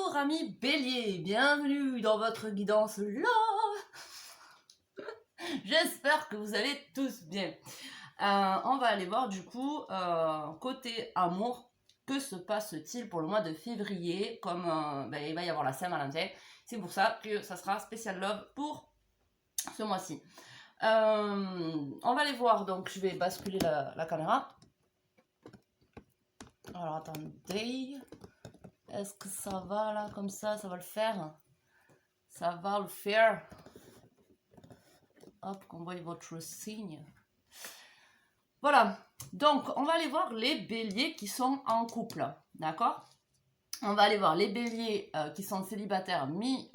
Bonjour amis bélier, bienvenue dans votre guidance là. J'espère que vous allez tous bien. On va aller voir du coup, côté amour, que se passe-t-il pour le mois de février, comme il va y avoir la Saint-Valentin. C'est pour ça que ça sera spécial love pour ce mois-ci. On va aller voir, donc je vais basculer la caméra. Alors attendez, est-ce que ça va là, comme ça va le faire? Ça va le faire. Hop, qu'on voit votre signe. Voilà, donc on va aller voir les béliers qui sont en couple, d'accord? On va aller voir les béliers qui sont célibataires, mais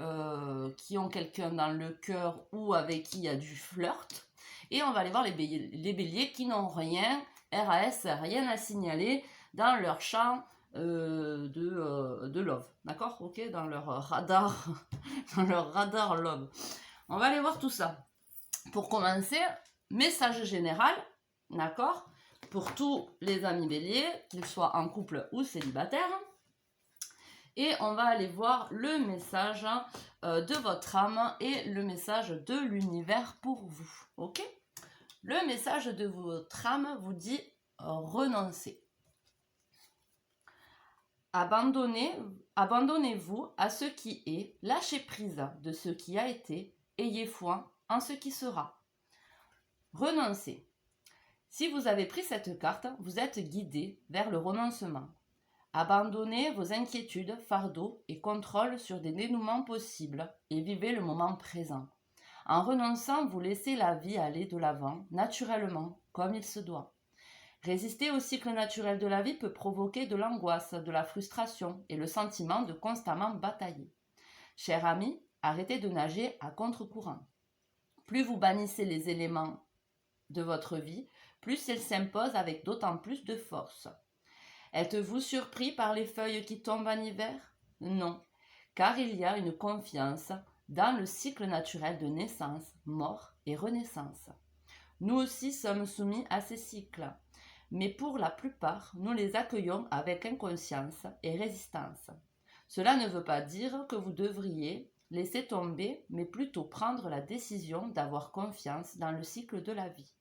qui ont quelqu'un dans le cœur ou avec qui il y a du flirt. Et on va aller voir les béliers qui n'ont rien, RAS, rien à signaler dans leur champ de love, d'accord? Ok, dans leur radar, dans leur radar love. On va aller voir tout ça. Pour commencer, message général, d'accord? Pour tous les amis béliers, qu'ils soient en couple ou célibataires. Et on va aller voir le message de votre âme et le message de l'univers pour vous, ok? Le message de votre âme vous dit renoncer. Abandonnez-vous à ce qui est, lâchez prise de ce qui a été, ayez foi en ce qui sera. Renoncez. Si vous avez pris cette carte, vous êtes guidé vers le renoncement. Abandonnez vos inquiétudes, fardeaux et contrôles sur des dénouements possibles et vivez le moment présent. En renonçant, vous laissez la vie aller de l'avant, naturellement, comme il se doit. Résister au cycle naturel de la vie peut provoquer de l'angoisse, de la frustration et le sentiment de constamment batailler. Cher ami, arrêtez de nager à contre-courant. Plus vous bannissez les éléments de votre vie, plus ils s'imposent avec d'autant plus de force. Êtes-vous surpris par les feuilles qui tombent en hiver? Non, car il y a une confiance dans le cycle naturel de naissance, mort et renaissance. Nous aussi sommes soumis à ces cycles, mais pour la plupart, nous les accueillons avec inconscience et résistance. Cela ne veut pas dire que vous devriez laisser tomber, mais plutôt prendre la décision d'avoir confiance dans le cycle de la vie.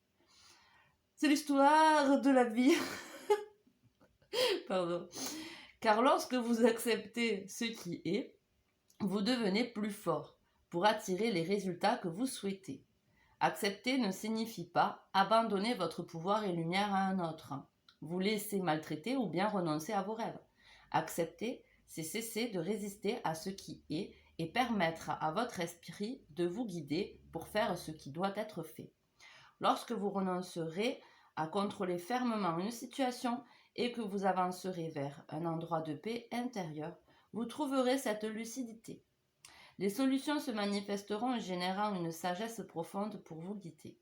C'est l'histoire de la vie. Pardon. Car lorsque vous acceptez ce qui est, vous devenez plus fort pour attirer les résultats que vous souhaitez. Accepter ne signifie pas abandonner votre pouvoir et lumière à un autre, vous laisser maltraiter ou bien renoncer à vos rêves. Accepter, c'est cesser de résister à ce qui est et permettre à votre esprit de vous guider pour faire ce qui doit être fait. Lorsque vous renoncerez à contrôler fermement une situation et que vous avancerez vers un endroit de paix intérieure, vous trouverez cette lucidité. Les solutions se manifesteront en générant une sagesse profonde pour vous guider.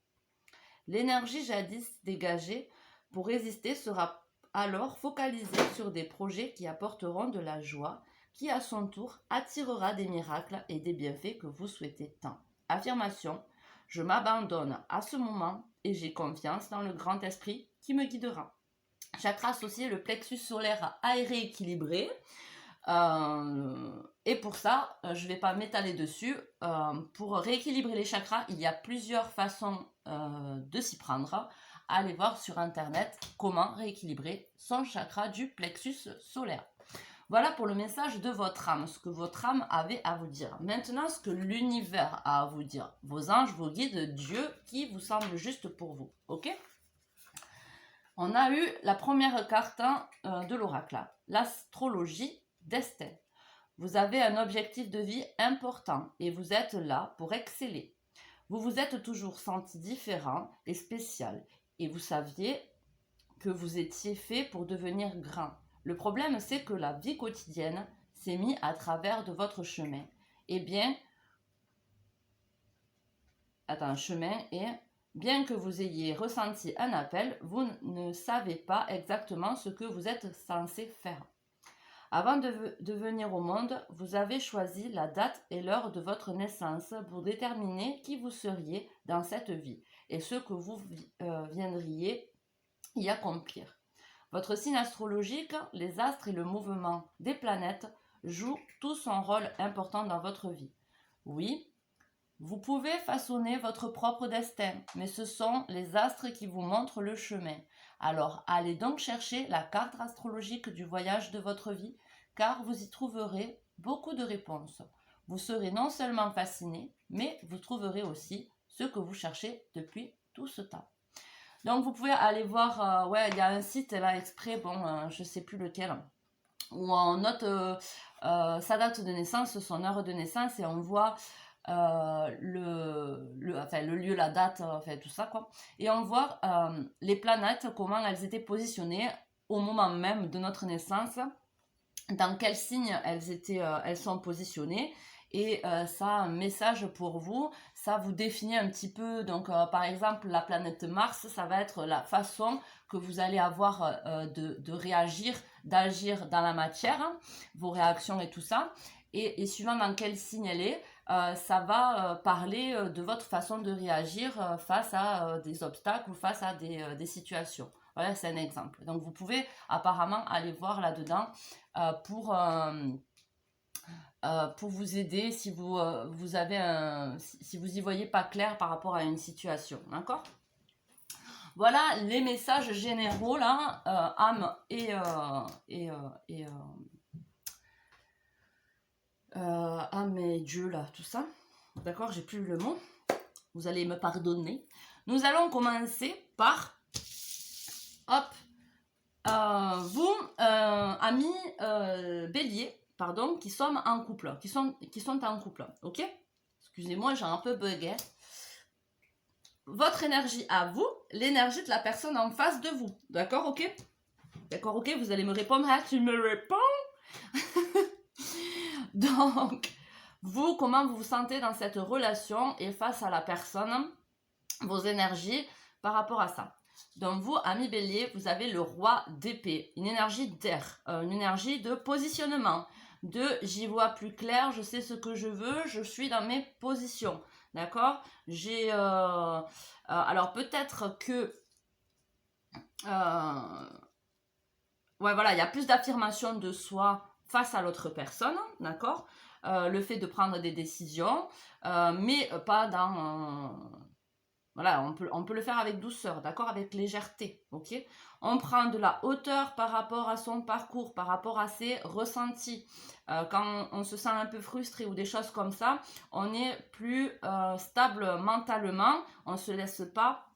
L'énergie jadis dégagée pour résister sera alors focalisée sur des projets qui apporteront de la joie, qui à son tour attirera des miracles et des bienfaits que vous souhaitez tant. Affirmation, je m'abandonne à ce moment et j'ai confiance dans le grand esprit qui me guidera. Chakra associé, le plexus solaire aéré équilibré. Et pour ça, je ne vais pas m'étaler dessus. Pour rééquilibrer les chakras, il y a plusieurs façons de s'y prendre. Allez voir sur internet comment rééquilibrer son chakra du plexus solaire. Voilà pour le message de votre âme, ce que votre âme avait à vous dire. Maintenant, ce que l'univers a à vous dire. Vos anges, vos guides, Dieu, qui vous semble juste pour vous. Ok ? On a eu la première carte de l'oracle, l'astrologie destin. Vous avez un objectif de vie important et vous êtes là pour exceller. Vous vous êtes toujours senti différent et spécial et vous saviez que vous étiez fait pour devenir grand. Le problème, c'est que la vie quotidienne s'est mise à travers de votre chemin. Eh bien, bien que vous ayez ressenti un appel, vous ne savez pas exactement ce que vous êtes censé faire. Avant de venir au monde, vous avez choisi la date et l'heure de votre naissance pour déterminer qui vous seriez dans cette vie et ce que vous viendriez y accomplir. Votre signe astrologique, les astres et le mouvement des planètes joue tout son rôle important dans votre vie. Oui, vous pouvez façonner votre propre destin, mais ce sont les astres qui vous montrent le chemin. Alors allez donc chercher la carte astrologique du voyage de votre vie, car vous y trouverez beaucoup de réponses. Vous serez non seulement fasciné, mais vous trouverez aussi ce que vous cherchez depuis tout ce temps. Donc vous pouvez aller voir, ouais, il y a un site là exprès, bon, je ne sais plus lequel, où on note sa date de naissance, son heure de naissance, et on voit le lieu, la date, enfin tout ça quoi. Et on voit les planètes, comment elles étaient positionnées au moment même de notre naissance, dans quel signe elles sont positionnées. Et ça a un message pour vous, ça vous définit un petit peu. Donc par exemple la planète Mars, ça va être la façon que vous allez avoir de réagir, d'agir dans la matière, hein, vos réactions et tout ça. Et suivant dans quel signe elle est, ça va parler de votre façon de réagir face à des obstacles ou face à des situations. Voilà, c'est un exemple. Donc vous pouvez apparemment aller voir là-dedans pour vous aider si vous, si vous y voyez pas clair par rapport à une situation. D'accord ? Voilà les messages généraux là, âme âme et Dieu là, tout ça. D'accord, j'ai plus le mot. Vous allez me pardonner. Nous allons commencer par, hop, vous, amis bélier, pardon, qui sont en couple, qui sont en couple, ok? Excusez-moi, j'ai un peu bugué. Votre énergie à vous, l'énergie de la personne en face de vous, d'accord, ok? D'accord, ok, vous allez me répondre, ah, tu me réponds? Donc, vous, comment vous vous sentez dans cette relation et face à la personne, vos énergies par rapport à ça. Donc vous, amis bélier, vous avez le roi d'épée, une énergie d'air, une énergie de positionnement, de j'y vois plus clair, je sais ce que je veux, je suis dans mes positions, d'accord? J'ai, alors peut-être que, ouais voilà, il y a plus d'affirmation de soi face à l'autre personne, d'accord? Le fait de prendre des décisions, mais pas dans... voilà, on peut le faire avec douceur, d'accord? Avec légèreté, ok? On prend de la hauteur par rapport à son parcours, par rapport à ses ressentis. Quand on se sent un peu frustré ou des choses comme ça, on est plus stable mentalement, on ne se laisse pas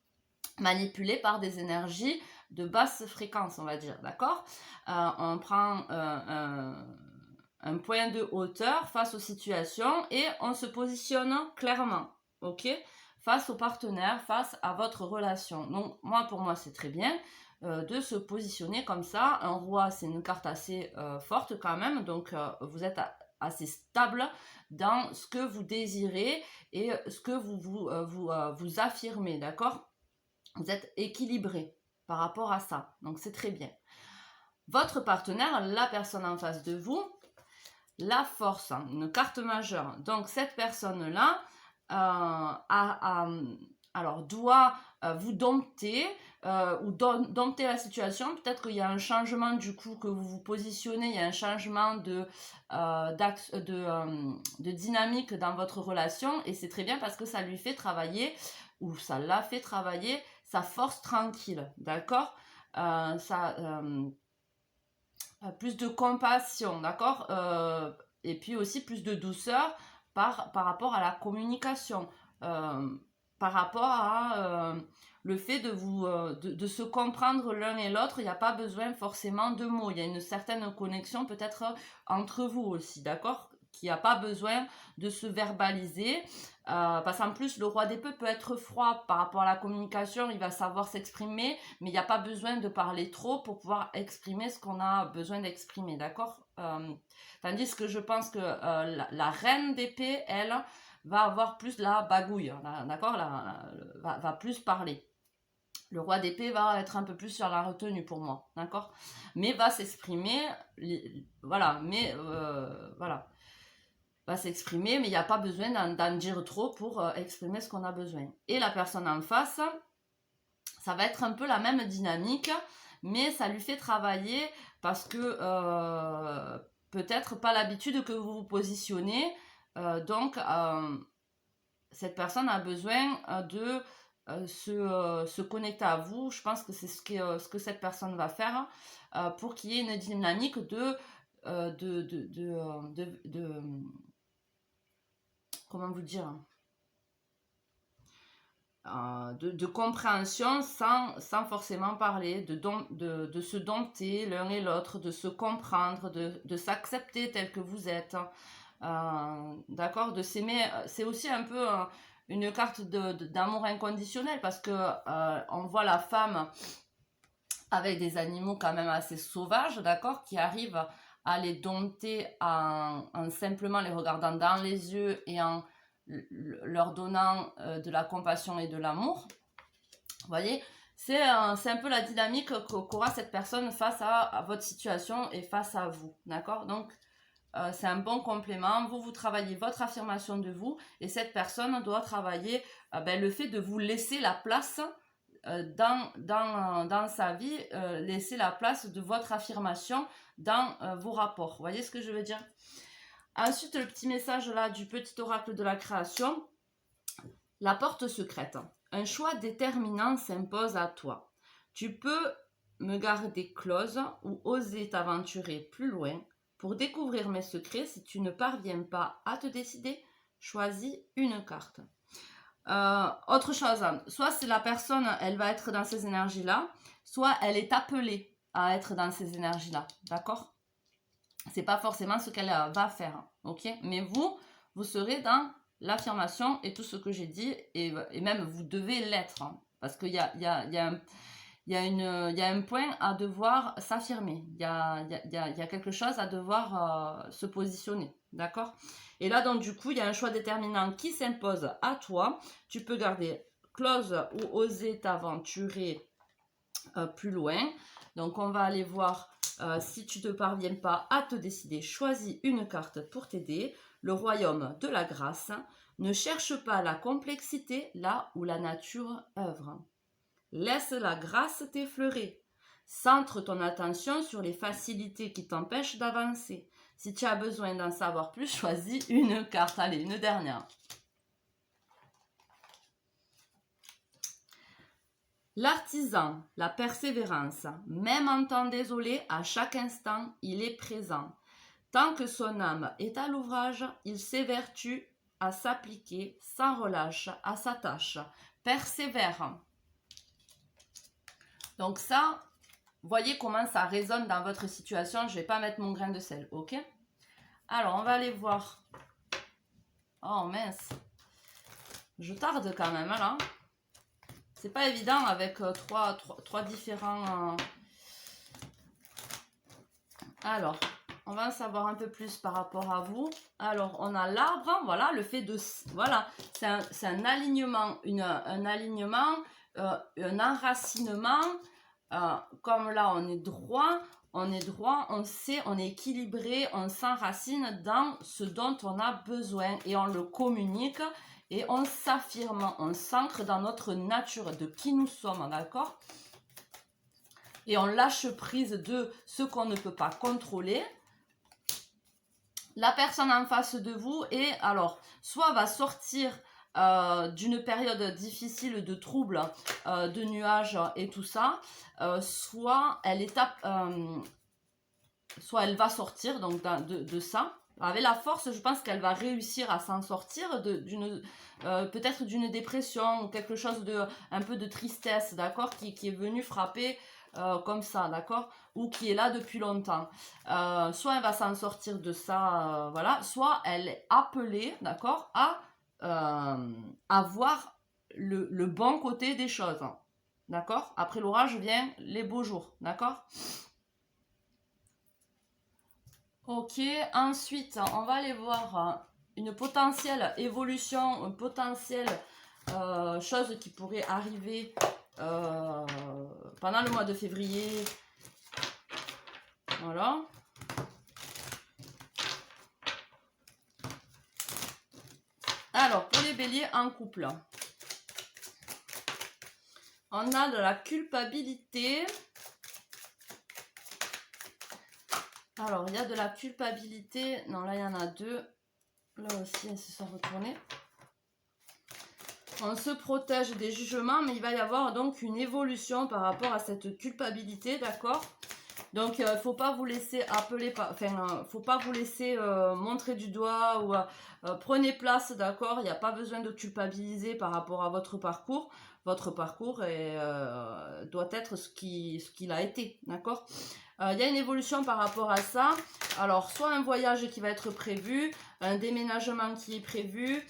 manipuler par des énergies de basse fréquence, on va dire, d'accord? On prend un point de hauteur face aux situations et on se positionne clairement, ok? Face au partenaire, face à votre relation. Donc pour moi c'est très bien de se positionner comme ça. Un roi, c'est une carte assez forte quand même, donc vous êtes assez stable dans ce que vous désirez et ce que vous affirmez, d'accord? Vous êtes équilibré par rapport à ça, donc c'est très bien. Votre partenaire, la personne en face de vous, la force, une carte majeure. Donc cette personne-là doit vous dompter ou dompter la situation. Peut-être qu'il y a un changement du coup que vous vous positionnez, il y a un changement de dynamique dans votre relation et c'est très bien parce que ça lui fait travailler ou ça l'a fait travailler sa force tranquille, d'accord? Plus de compassion, d'accord? Et puis aussi plus de douceur par rapport à la communication, par rapport à le fait de se comprendre l'un et l'autre. Il n'y a pas besoin forcément de mots, il y a une certaine connexion peut-être entre vous aussi, d'accord? Qu'il n'y a pas besoin de se verbaliser, parce qu'en plus le roi d'épée peut être froid par rapport à la communication, il va savoir s'exprimer, mais il n'y a pas besoin de parler trop pour pouvoir exprimer ce qu'on a besoin d'exprimer, d'accord? Tandis que je pense que la reine d'épée, elle, va avoir plus la bagouille, d'accord? Va plus parler. Le roi d'épée va être un peu plus sur la retenue pour moi, d'accord? Mais va s'exprimer, voilà, mais voilà. Va s'exprimer, mais il n'y a pas besoin d'en dire trop pour exprimer ce qu'on a besoin. Et la personne en face, ça va être un peu la même dynamique, mais ça lui fait travailler parce que peut-être pas l'habitude que vous vous positionnez. Donc, cette personne a besoin de se connecter à vous. Je pense que c'est ce que cette personne va faire pour qu'il y ait une dynamique comment vous dire, de compréhension sans forcément parler, de se dompter l'un et l'autre, de se comprendre, de s'accepter tel que vous êtes, d'accord, de s'aimer. C'est aussi un peu une carte d'amour inconditionnel, parce que on voit la femme avec des animaux quand même assez sauvages, d'accord, qui arrivent à les dompter en simplement les regardant dans les yeux et en leur donnant de la compassion et de l'amour. Vous voyez, c'est un peu la dynamique qu'aura cette personne face à votre situation et face à vous, d'accord. Donc, c'est un bon complément. Vous travaillez votre affirmation de vous, et cette personne doit travailler le fait de vous laisser la place dans sa vie, laisser la place de votre affirmation dans vos rapports. Vous voyez ce que je veux dire? Ensuite, le petit message là du petit oracle de la création. La porte secrète. Un choix déterminant s'impose à toi. Tu peux me garder close ou oser t'aventurer plus loin. Pour découvrir mes secrets, si tu ne parviens pas à te décider, choisis une carte. Autre chose, soit c'est la personne, elle va être dans ces énergies-là, soit elle est appelée à être dans ces énergies-là, d'accord? C'est pas forcément ce qu'elle va faire, ok? Mais vous serez dans l'affirmation et tout ce que j'ai dit, et même vous devez l'être, hein, parce qu'il y a un point à devoir s'affirmer, il y a quelque chose à devoir se positionner, d'accord? Et là, donc, du coup, il y a un choix déterminant qui s'impose à toi. Tu peux garder close ou oser t'aventurer plus loin. Donc, on va aller voir si tu ne parviens pas à te décider. Choisis une carte pour t'aider. Le royaume de la grâce. Ne cherche pas la complexité là où la nature œuvre. Laisse la grâce t'effleurer. Centre ton attention sur les facilités qui t'empêchent d'avancer. Si tu as besoin d'en savoir plus, choisis une carte. Allez, une dernière. L'artisan, la persévérance. Même en temps désolé, à chaque instant, il est présent. Tant que son âme est à l'ouvrage, il s'évertue à s'appliquer sans relâche à sa tâche. Persévère. Donc ça, voyez comment ça résonne dans votre situation. Je ne vais pas mettre mon grain de sel, ok? Alors, on va aller voir. Oh mince. Je tarde quand même, là. C'est pas évident avec trois différents... Alors, on va en savoir un peu plus par rapport à vous. Alors, on a l'arbre, hein, voilà, le fait de... Voilà, c'est un alignement, un alignement, un enracinement. Comme là, on est droit, on sait, on est équilibré, on s'enracine dans ce dont on a besoin et on le communique et on s'affirme, on s'ancre dans notre nature de qui nous sommes, d'accord? Et on lâche prise de ce qu'on ne peut pas contrôler. La personne en face de vous est, alors, soit va sortir d'une période difficile de troubles, de nuages et tout ça, soit elle va sortir donc de ça. Avec la force, je pense qu'elle va réussir à s'en sortir peut-être d'une dépression ou quelque chose un peu de tristesse, d'accord, qui est venu frapper comme ça, d'accord, ou qui est là depuis longtemps. Soit elle va s'en sortir de ça, voilà, soit elle est appelée, d'accord, à voir le bon côté des choses, d'accord. Après l'orage vient les beaux jours, d'accord. Ok, ensuite on va aller voir une potentielle évolution, une potentielle chose qui pourrait arriver pendant le mois de février. Voilà. Alors, pour les béliers en couple, on a de la culpabilité. Alors, il y a de la culpabilité. Non, là, il y en a deux. Là aussi, elles se sont retournées. On se protège des jugements, mais il va y avoir donc une évolution par rapport à cette culpabilité, d'accord? Donc, il ne faut pas vous laisser appeler, faut pas vous laisser montrer du doigt ou prenez place, d'accord? Il n'y a pas besoin de culpabiliser par rapport à votre parcours. Votre parcours doit être ce qu'il a été, d'accord? Il y a une évolution par rapport à ça. Alors, soit un voyage qui va être prévu, un déménagement qui est prévu,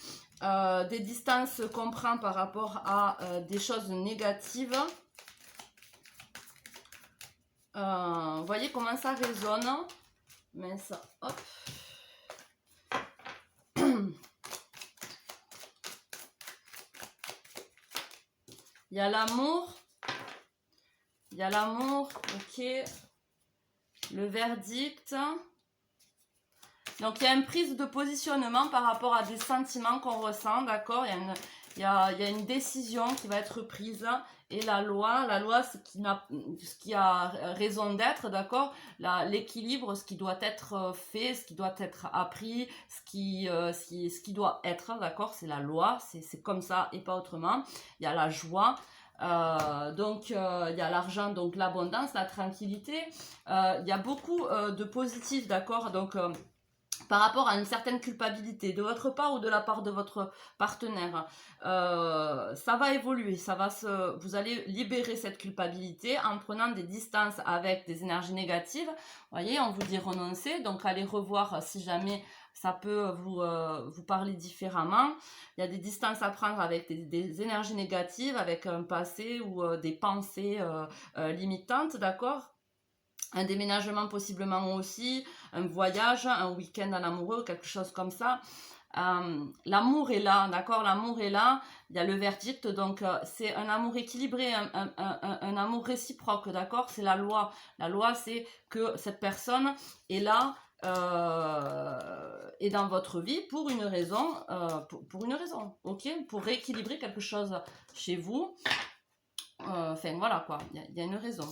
des distances qu'on prend par rapport à des choses négatives. Vous voyez comment ça résonne. Mais ça, hop. Il y a l'amour. Il y a l'amour, ok. Le verdict. Donc, il y a une prise de positionnement par rapport à des sentiments qu'on ressent, d'accord? Il y a une décision qui va être prise. Et la loi, ce qui a raison d'être, d'accord? L'équilibre, ce qui doit être fait, ce qui doit être appris, ce qui doit être, d'accord? C'est la loi, c'est comme ça et pas autrement. Il y a la joie. Donc il y a l'argent, donc l'abondance, la tranquillité. Il y a beaucoup de positifs, d'accord? Donc par rapport à une certaine culpabilité de votre part ou de la part de votre partenaire, ça va évoluer, vous allez libérer cette culpabilité en prenant des distances avec des énergies négatives. Vous voyez, on vous dit renoncer, donc allez revoir si jamais ça peut vous parler différemment. Il y a des distances à prendre avec des énergies négatives, avec un passé ou des pensées limitantes, d'accord? Un déménagement possiblement aussi, un voyage, un week-end en amoureux, quelque chose comme ça. L'amour est là, d'accord? L'amour est là, il y a le verdict, donc c'est un amour équilibré, un amour réciproque, d'accord? C'est la loi. La loi, c'est que cette personne est là, est dans votre vie pour une raison, pour une raison, ok? Pour rééquilibrer quelque chose chez vous. Enfin, voilà quoi, il y a une raison.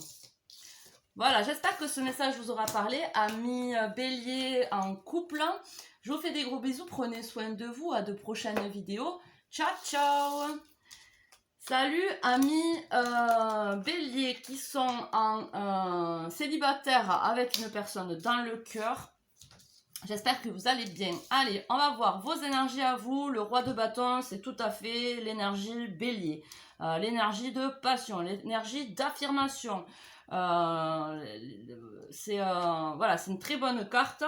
Voilà, j'espère que ce message vous aura parlé. Amis bélier en couple, je vous fais des gros bisous. Prenez soin de vous. À de prochaines vidéos. Ciao, ciao. Salut, amis bélier qui sont en célibataire avec une personne dans le cœur. J'espère que vous allez bien. Allez, on va voir vos énergies à vous. Le roi de bâton, c'est tout à fait l'énergie bélier. L'énergie de passion, l'énergie d'affirmation. Voilà, c'est une très bonne carte.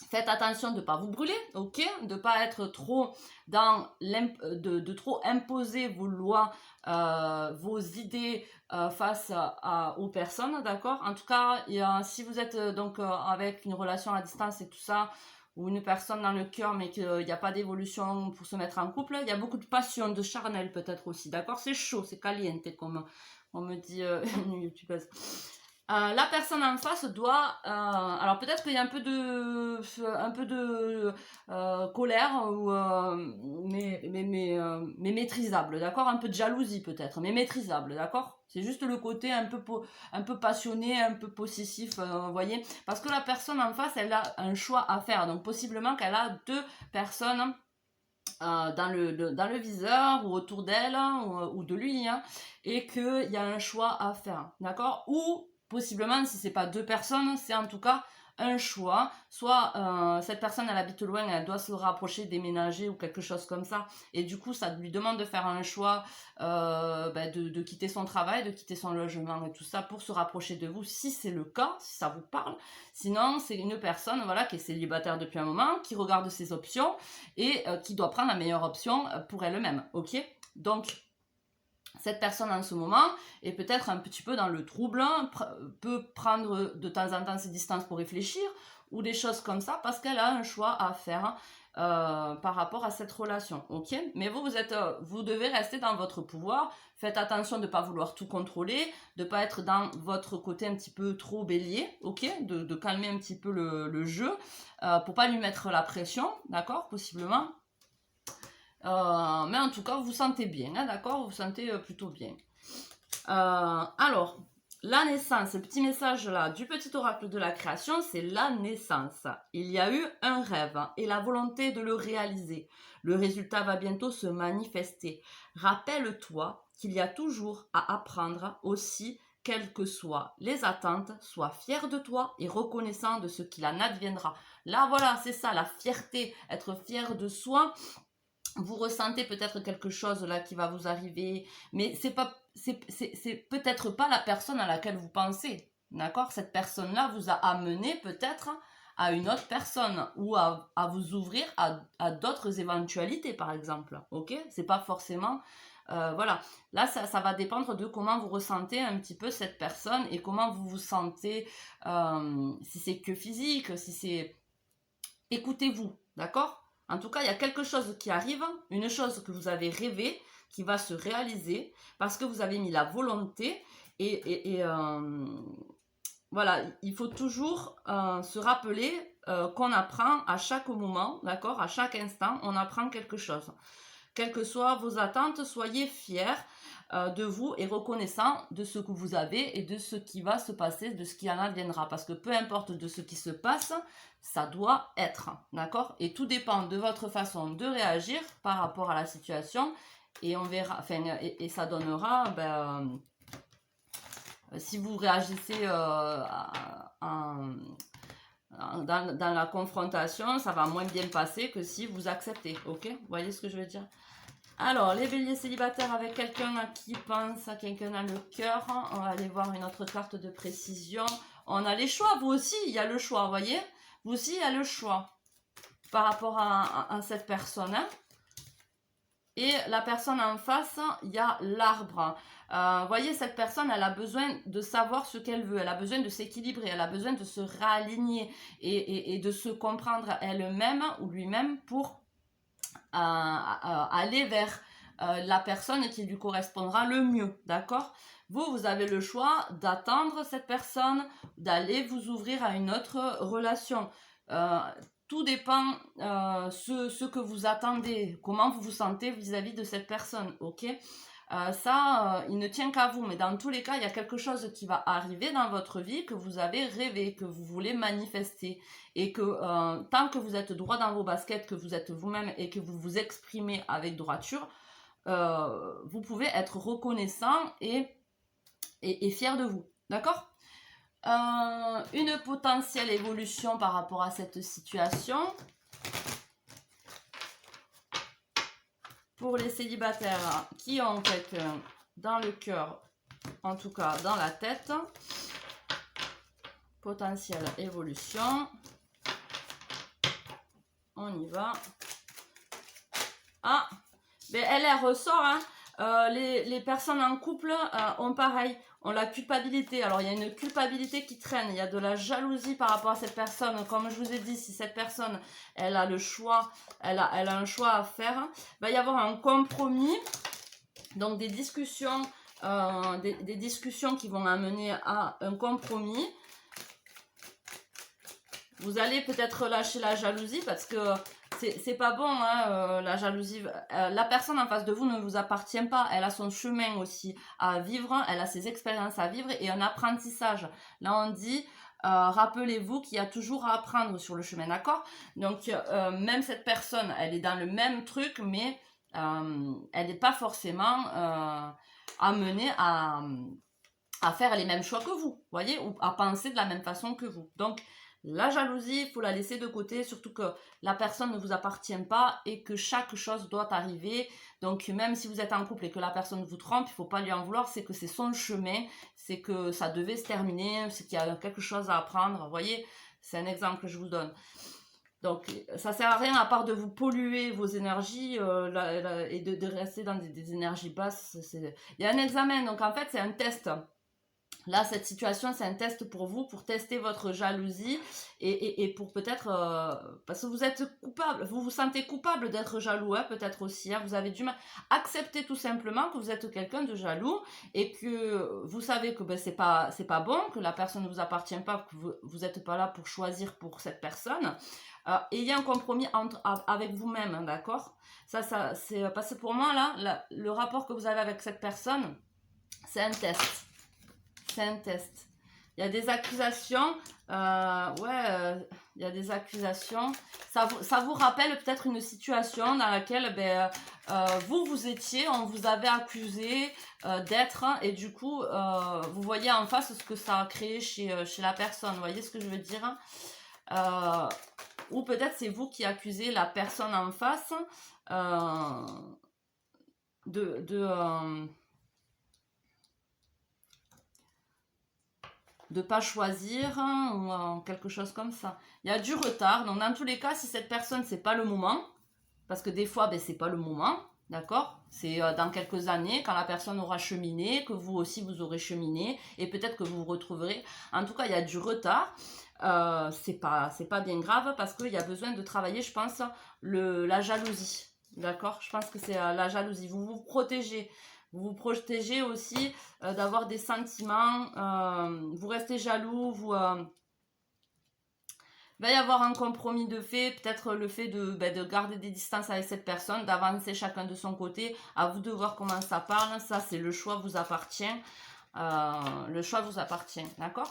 Faites attention de ne pas vous brûler, ok? De ne pas être trop de trop imposer vos lois, vos idées face aux personnes, d'accord? En tout cas, si vous êtes donc avec une relation à distance et tout ça, ou une personne dans le cœur, mais qu'il n'y a pas d'évolution pour se mettre en couple, il y a beaucoup de passion, de charnel peut-être aussi, d'accord? C'est chaud, c'est caliente, comme on me dit une youtubeuse. La personne en face doit, alors peut-être qu'il y a un peu de colère, mais maîtrisable, d'accord? Un peu de jalousie peut-être, mais maîtrisable, d'accord? C'est juste le côté un peu passionné, un peu possessif, vous voyez? Parce que la personne en face, elle a un choix à faire, donc possiblement qu'elle a deux personnes dans le viseur ou autour d'elle ou de lui, hein, et qu'il y a un choix à faire, d'accord? Ou possiblement, si c'est pas deux personnes, c'est en tout cas un choix. Soit cette personne, elle habite loin, elle doit se rapprocher, déménager ou quelque chose comme ça, et du coup, ça lui demande de faire un choix de quitter son travail, de quitter son logement et tout ça pour se rapprocher de vous, si c'est le cas, si ça vous parle. Sinon, c'est une personne, voilà, qui est célibataire depuis un moment, qui regarde ses options et qui doit prendre la meilleure option pour elle-même, ok? Donc, cette personne en ce moment est peut-être un petit peu dans le trouble, peut prendre de temps en temps ses distances pour réfléchir ou des choses comme ça parce qu'elle a un choix à faire par rapport à cette relation, ok? Mais vous devez rester dans votre pouvoir. Faites attention de ne pas vouloir tout contrôler, de ne pas être dans votre côté un petit peu trop bélier, ok? De calmer un petit peu le jeu pour pas lui mettre la pression, d'accord? Possiblement. Mais en tout cas, vous sentez bien, hein, d'accord? Vous sentez plutôt bien. Alors, la naissance, le petit message là du petit oracle de la création, c'est la naissance. Il y a eu un rêve et la volonté de le réaliser. Le résultat va bientôt se manifester. Rappelle-toi qu'il y a toujours à apprendre aussi, quelles que soient les attentes. Sois fier de toi et reconnaissant de ce qu'il en adviendra. Là, voilà, c'est ça, la fierté, être fier de soi. Vous ressentez peut-être quelque chose là qui va vous arriver, mais c'est peut-être pas la personne à laquelle vous pensez, d'accord? Cette personne-là vous a amené peut-être à une autre personne ou à vous ouvrir à d'autres éventualités, par exemple, ok? C'est pas forcément... voilà, là ça va dépendre de comment vous ressentez un petit peu cette personne et comment vous vous sentez, si c'est que physique, si c'est... Écoutez-vous, d'accord? En tout cas, il y a quelque chose qui arrive, une chose que vous avez rêvé, qui va se réaliser, parce que vous avez mis la volonté, et voilà, il faut toujours se rappeler qu'on apprend à chaque moment, d'accord? À chaque instant, on apprend quelque chose. Quelles que soient vos attentes, soyez fiers de vous et reconnaissant de ce que vous avez et de ce qui va se passer, de ce qui en adviendra. Parce que peu importe de ce qui se passe, ça doit être, d'accord? Et tout dépend de votre façon de réagir par rapport à la situation. Et on verra, enfin, et ça donnera, ben, si vous réagissez dans la confrontation, ça va moins bien passer que si vous acceptez, ok? Vous voyez ce que je veux dire? Alors, les béliers célibataires avec quelqu'un à qui pense, à quelqu'un dans le cœur. On va aller voir une autre carte de précision. On a les choix, vous aussi, il y a le choix, vous voyez? Vous aussi, il y a le choix par rapport à cette personne. Hein. Et la personne en face, il y a l'arbre. Vous voyez, cette personne, elle a besoin de savoir ce qu'elle veut. Elle a besoin de s'équilibrer. Elle a besoin de se réaligner et de se comprendre elle-même ou lui-même pour aller vers la personne qui lui correspondra le mieux, d'accord? Vous avez le choix d'attendre cette personne, d'aller vous ouvrir à une autre relation. Tout dépend ce que vous attendez, comment vous vous sentez vis-à-vis de cette personne, ok? Il ne tient qu'à vous, mais dans tous les cas, il y a quelque chose qui va arriver dans votre vie que vous avez rêvé, que vous voulez manifester, et que tant que vous êtes droit dans vos baskets, que vous êtes vous-même et que vous vous exprimez avec droiture, vous pouvez être reconnaissant et fier de vous, d'accord? Une potentielle évolution par rapport à cette situation. Pour les célibataires qui ont quelqu'un dans le cœur, en tout cas dans la tête, potentielle évolution. On y va. Ah, ben elle ressort. Hein. Les personnes en couple ont pareil, ont la culpabilité. Alors il y a une culpabilité qui traîne, il y a de la jalousie par rapport à cette personne. Comme je vous ai dit, si cette personne, elle a le choix, elle a un choix à faire, il va y avoir un compromis, donc des discussions, des discussions qui vont amener à un compromis. Vous allez peut-être relâcher la jalousie parce que c'est pas bon, hein, la jalousie. La personne en face de vous ne vous appartient pas. Elle a son chemin aussi à vivre. Elle a ses expériences à vivre et un apprentissage. Là, on dit, rappelez-vous qu'il y a toujours à apprendre sur le chemin, d'accord? Donc, même cette personne, elle est dans le même truc, mais elle n'est pas forcément amenée à faire les mêmes choix que vous, voyez, ou à penser de la même façon que vous. Donc, la jalousie, il faut la laisser de côté, surtout que la personne ne vous appartient pas et que chaque chose doit arriver. Donc, même si vous êtes en couple et que la personne vous trompe, il ne faut pas lui en vouloir, c'est que c'est son chemin, c'est que ça devait se terminer, c'est qu'il y a quelque chose à apprendre. Vous voyez, c'est un exemple que je vous donne. Donc, ça ne sert à rien à part de vous polluer vos énergies et de rester dans des énergies basses. Il y a un examen, donc en fait, c'est un test. Là, cette situation, c'est un test pour vous, pour tester votre jalousie et pour peut-être... parce que vous êtes coupable, vous vous sentez coupable d'être jaloux, hein, peut-être aussi. Hein, vous avez du mal. Acceptez tout simplement que vous êtes quelqu'un de jaloux et que vous savez que ben, c'est pas bon, que la personne ne vous appartient pas, que vous n'êtes pas là pour choisir pour cette personne. Et il y a un compromis avec vous-même, hein, d'accord? Ça c'est parce que pour moi, là, le rapport que vous avez avec cette personne, c'est un test. c'est un test. Il y a des accusations. Il y a des accusations. Ça vous rappelle peut-être une situation dans laquelle vous étiez, on vous avait accusé d'être, et du coup, vous voyez en face ce que ça a créé chez la personne. Vous voyez ce que je veux dire? Ou peut-être c'est vous qui accusez la personne en face de pas choisir ou quelque chose comme ça. Il y a du retard. Donc dans tous les cas, si cette personne, c'est pas le moment, parce que des fois, c'est pas le moment, d'accord? C'est dans quelques années, quand la personne aura cheminé, que vous aussi, vous aurez cheminé, et peut-être que vous vous retrouverez. En tout cas, il y a du retard. C'est pas bien grave, parce qu'il y a besoin de travailler, je pense, la jalousie. D'accord? Je pense que c'est la jalousie. Vous vous protégez. Vous vous protégez aussi d'avoir des sentiments. Vous restez jaloux. Il va y avoir un compromis de fait. Peut-être le fait de garder des distances avec cette personne. D'avancer chacun de son côté. À vous de voir comment ça parle. Ça, c'est le choix vous appartient. Le choix vous appartient. D'accord?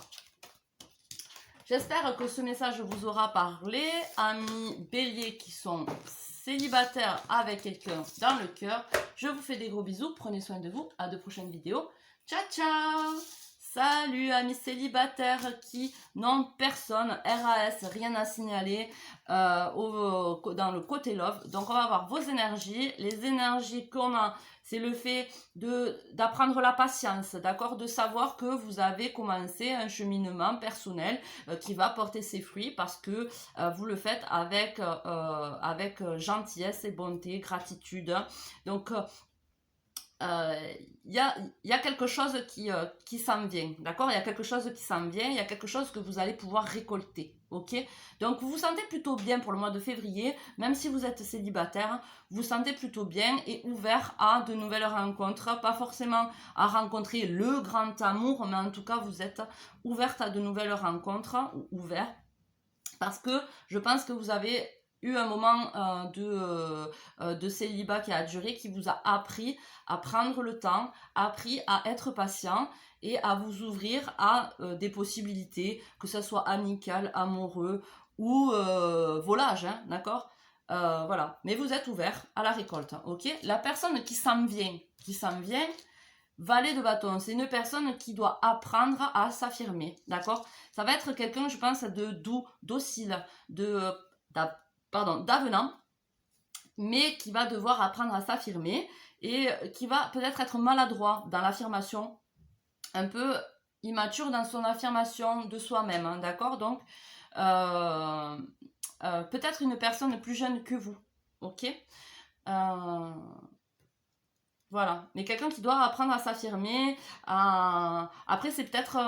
J'espère que ce message vous aura parlé. Amis béliers qui sont célibataires avec quelqu'un dans le cœur, je vous fais des gros bisous. Prenez soin de vous. À de prochaines vidéos. Ciao, ciao! Salut amis célibataires qui n'ont personne, RAS, rien à signaler dans le côté love. Donc on va voir vos énergies. Les énergies qu'on a, c'est le fait d'apprendre la patience, d'accord? De savoir que vous avez commencé un cheminement personnel qui va porter ses fruits parce que vous le faites avec gentillesse et bonté, gratitude. Donc il y a quelque chose qui s'en vient, d'accord? Il y a quelque chose qui s'en vient, il y a quelque chose que vous allez pouvoir récolter, ok? Donc vous vous sentez plutôt bien pour le mois de février, même si vous êtes célibataire, vous vous sentez plutôt bien et ouvert à de nouvelles rencontres, pas forcément à rencontrer le grand amour, mais en tout cas vous êtes ouverte à de nouvelles rencontres, ou ouvert, parce que je pense que vous avez eu un moment de célibat qui a duré, qui vous a appris à prendre le temps, appris à être patient et à vous ouvrir à des possibilités, que ce soit amical, amoureux ou volage, hein, d'accord? Voilà, mais vous êtes ouvert à la récolte, ok? La personne qui s'en vient, valet de bâton, c'est une personne qui doit apprendre à s'affirmer, d'accord? Ça va être quelqu'un, je pense, de doux, docile, d'avenant, mais qui va devoir apprendre à s'affirmer et qui va peut-être être maladroit dans l'affirmation, un peu immature dans son affirmation de soi-même, hein, d'accord? Donc, peut-être une personne plus jeune que vous, ok? Voilà, mais quelqu'un qui doit apprendre à s'affirmer. Après, c'est peut-être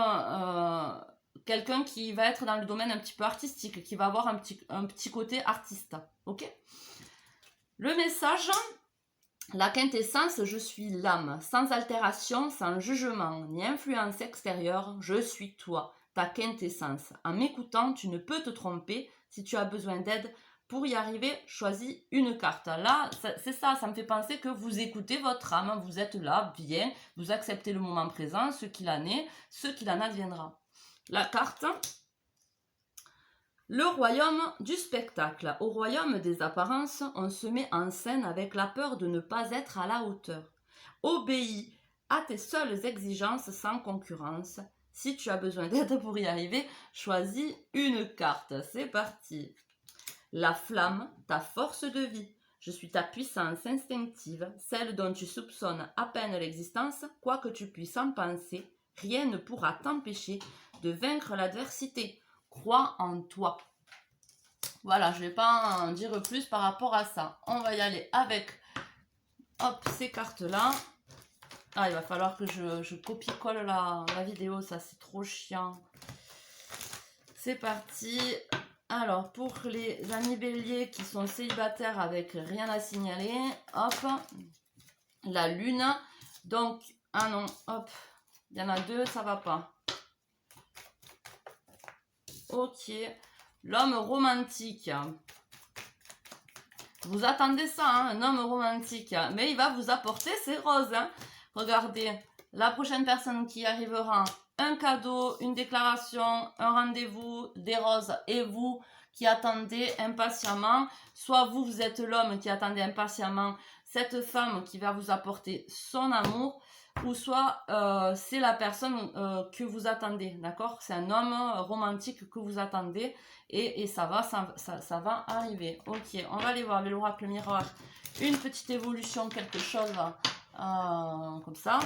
quelqu'un qui va être dans le domaine un petit peu artistique, qui va avoir un petit côté artiste. Ok? Le message, la quintessence, je suis l'âme, sans altération, sans jugement, ni influence extérieure, je suis toi, ta quintessence. En m'écoutant, tu ne peux te tromper. Si tu as besoin d'aide, pour y arriver, choisis une carte. Là, c'est ça, ça me fait penser que vous écoutez votre âme, vous êtes là, bien, vous acceptez le moment présent, ce qu'il en est, ce qu'il en adviendra. La carte, le royaume du spectacle. Au royaume des apparences, on se met en scène avec la peur de ne pas être à la hauteur. Obéis à tes seules exigences sans concurrence. Si tu as besoin d'aide pour y arriver, choisis une carte. C'est parti. La flamme, ta force de vie. Je suis ta puissance instinctive, celle dont tu soupçonnes à peine l'existence, quoi que tu puisses en penser, rien ne pourra t'empêcher de vaincre l'adversité. Crois en toi. Voilà, je ne vais pas en dire plus par rapport à ça. On va y aller avec ces cartes-là. Ah, il va falloir que je copie-colle la vidéo, ça c'est trop chiant. C'est parti. Alors, pour les amis béliers qui sont célibataires avec rien à signaler, hop, la lune. Donc, ah non, hop, il y en a deux, ça va pas. Ok, l'homme romantique. Vous attendez ça, hein, un homme romantique. Mais il va vous apporter ses roses. Hein. Regardez, la prochaine personne qui arrivera, un cadeau, une déclaration, un rendez-vous, des roses et vous qui attendez impatiemment. Soit vous, vous êtes l'homme qui attendez impatiemment cette femme qui va vous apporter son amour, ou soit c'est la personne que vous attendez, d'accord? C'est un homme romantique que vous attendez et ça va arriver. Ok, on va aller voir avec l'oracle miroir une petite évolution, quelque chose comme ça.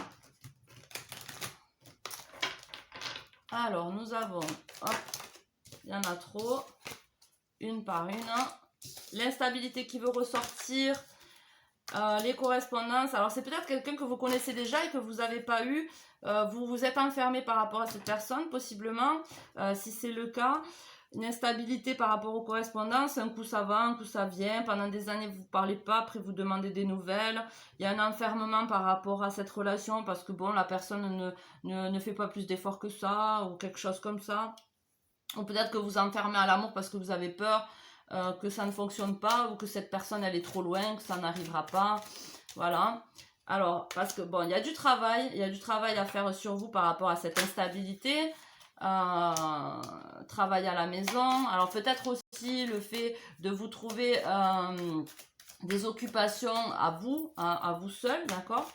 Alors, nous avons, hop, il y en a trop, une par une. L'instabilité qui veut ressortir, les correspondances. Alors, c'est peut-être quelqu'un que vous connaissez déjà et que vous n'avez pas eu. Vous vous êtes enfermé par rapport à cette personne, possiblement, si c'est le cas. Une instabilité par rapport aux correspondances, un coup ça va, un coup ça vient, pendant des années vous ne parlez pas, après vous demandez des nouvelles, il y a un enfermement par rapport à cette relation parce que bon, la personne ne fait pas plus d'efforts que ça, ou quelque chose comme ça, ou peut-être que vous enfermez à l'amour parce que vous avez peur que ça ne fonctionne pas, ou que cette personne elle est trop loin, que ça n'arrivera pas, voilà. Alors, parce que bon, il y a du travail à faire sur vous par rapport à cette instabilité. Travail à la maison, alors peut-être aussi le fait de vous trouver des occupations à vous seul, d'accord?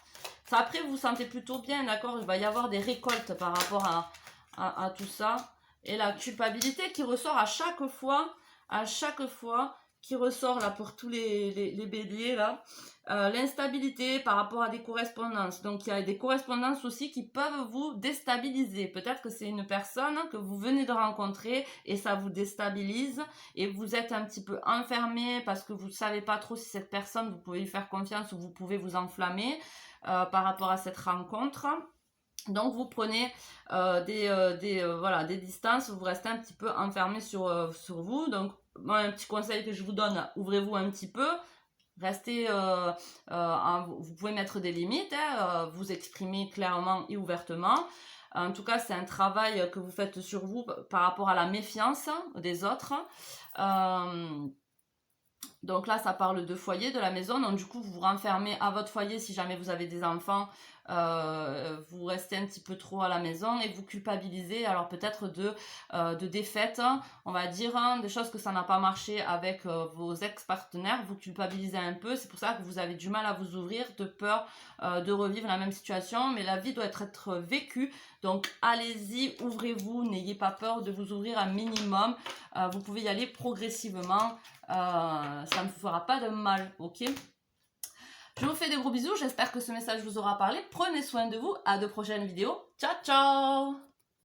Ça, après vous vous sentez plutôt bien, d'accord? Il va y avoir des récoltes par rapport à tout ça, et la culpabilité qui ressort à chaque fois qui ressort là pour tous les béliers là. L'instabilité par rapport à des correspondances. Donc il y a des correspondances aussi qui peuvent vous déstabiliser. Peut-être que c'est une personne que vous venez de rencontrer et ça vous déstabilise et vous êtes un petit peu enfermé parce que vous ne savez pas trop si cette personne, vous pouvez lui faire confiance ou vous pouvez vous enflammer par rapport à cette rencontre. Donc vous prenez des distances, vous restez un petit peu enfermé sur vous. Donc moi, un petit conseil que je vous donne, ouvrez-vous un petit peu. Restez, vous pouvez mettre des limites, vous exprimer clairement et ouvertement. En tout cas, c'est un travail que vous faites sur vous par rapport à la méfiance des autres. Donc là, ça parle de foyer, de la maison. Donc du coup, vous vous renfermez à votre foyer si jamais vous avez des enfants. Vous restez un petit peu trop à la maison et vous culpabilisez. Alors peut-être de défaites, on va dire, des choses que ça n'a pas marché avec vos ex-partenaires. Vous culpabilisez un peu. C'est pour ça que vous avez du mal à vous ouvrir, de peur de revivre la même situation. Mais la vie doit être vécue. Donc allez-y, ouvrez-vous. N'ayez pas peur de vous ouvrir un minimum. Vous pouvez y aller progressivement. Ça ne vous fera pas de mal, ok? Je vous fais des gros bisous, j'espère que ce message vous aura parlé. Prenez soin de vous, à de prochaines vidéos. Ciao, ciao!